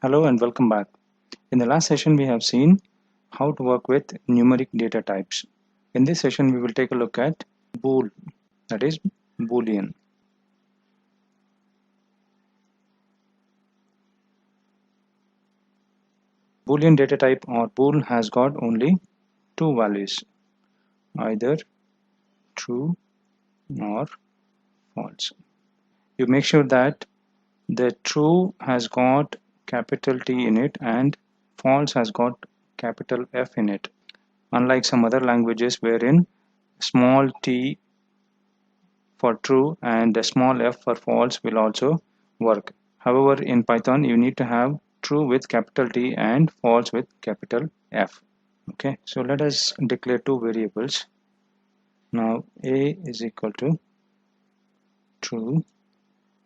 Hello and welcome back. In the last session, we have seen how to work with numeric data types. In this session, we will take a look at bool, that is Boolean. Boolean data type or bool has got only two values, either true or false. You make sure that the true has got capital T in it and false has got capital F in it. Unlike some other languages wherein small t for true and a small f for false will also work. However, in Python, you need to have true with capital T and false with capital F. Okay, so let us declare two variables. Now, A is equal to true,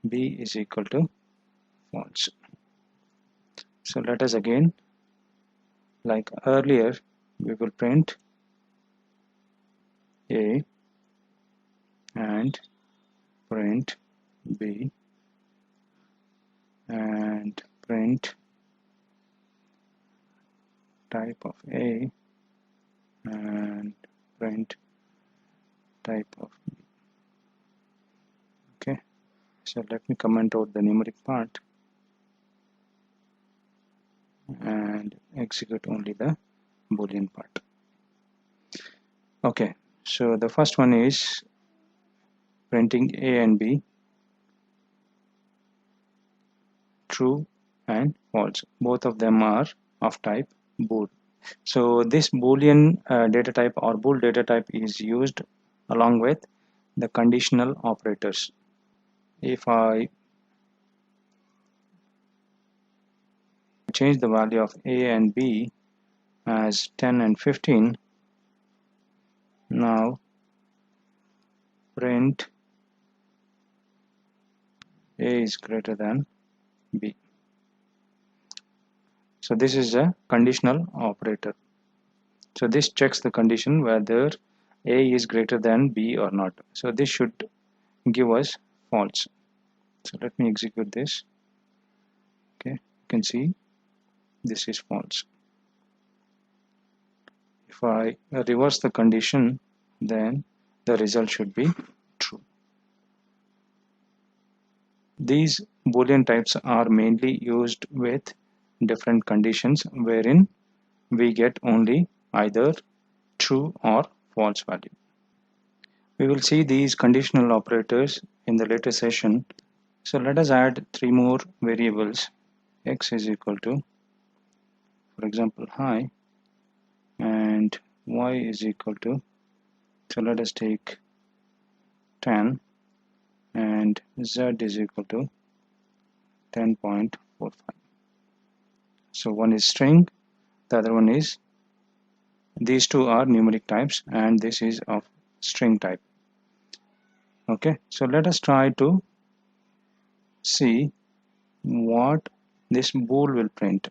B is equal to false. So let us again, like earlier, we will print A and print B and print type of A and print type of B. Okay, so let me comment out the numeric part and execute only the Boolean part. Okay, so the first one is printing A and B, true and false. Both of them are of type bool. So this Boolean data type or bool data type is used along with the conditional operators. If I change the value of A and B as 10 and 15, now print A is greater than B. So this is a conditional operator. So this checks the condition whether A is greater than B or not. So this should give us false. So let me execute this. Okay, you can see this is false. If I reverse the condition, then the result should be true. These Boolean types are mainly used with different conditions wherein we get only either true or false value. We will see these conditional operators in the later session. So let us add three more variables. X is equal to, for example, hi, and y is equal to, so let us take 10, and z is equal to 10.45. So one is string, the other one is, these two are numeric types and this is of string type. Okay, so let us try to see what this bool will print.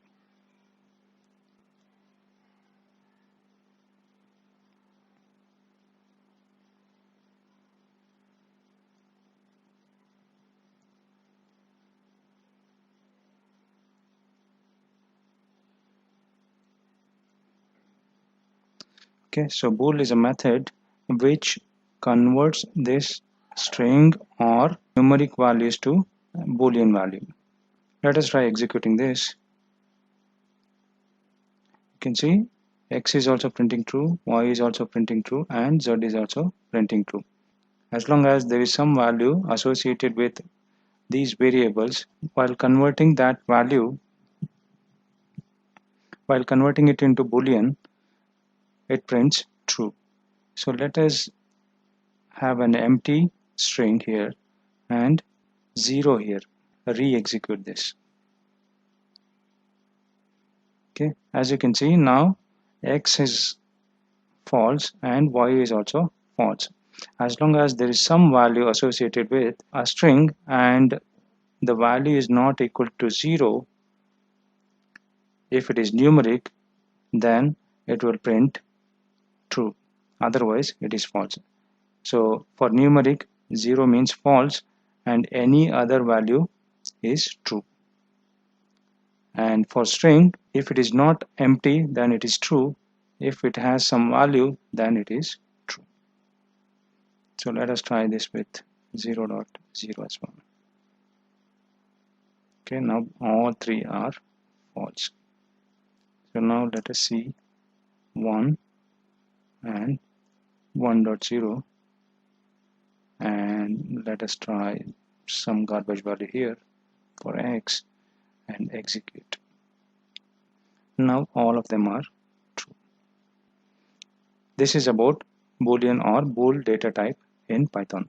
Okay, so bool is a method which converts this string or numeric values to Boolean value. Let us try executing this. You can see X is also printing true, Y is also printing true, and Z is also printing true. As long as there is some value associated with these variables, while converting that value, while converting it into Boolean, it prints true. So let us have an empty string here and 0 here. Re-execute this. Okay, as you can see now X is false and Y is also false. As long as there is some value associated with a string and the value is not equal to 0, if it is numeric, then it will print true, otherwise it is false. So for numeric, 0 means false and any other value is true. And for string, if it is not empty, then it is true. If it has some value, then it is true. So let us try this with 0.0 as well. Okay, now all three are false. So now let us see 1 and 1.0, and let us try some garbage value here for x and execute. Now all of them are true. This is about Boolean or bool data type in Python.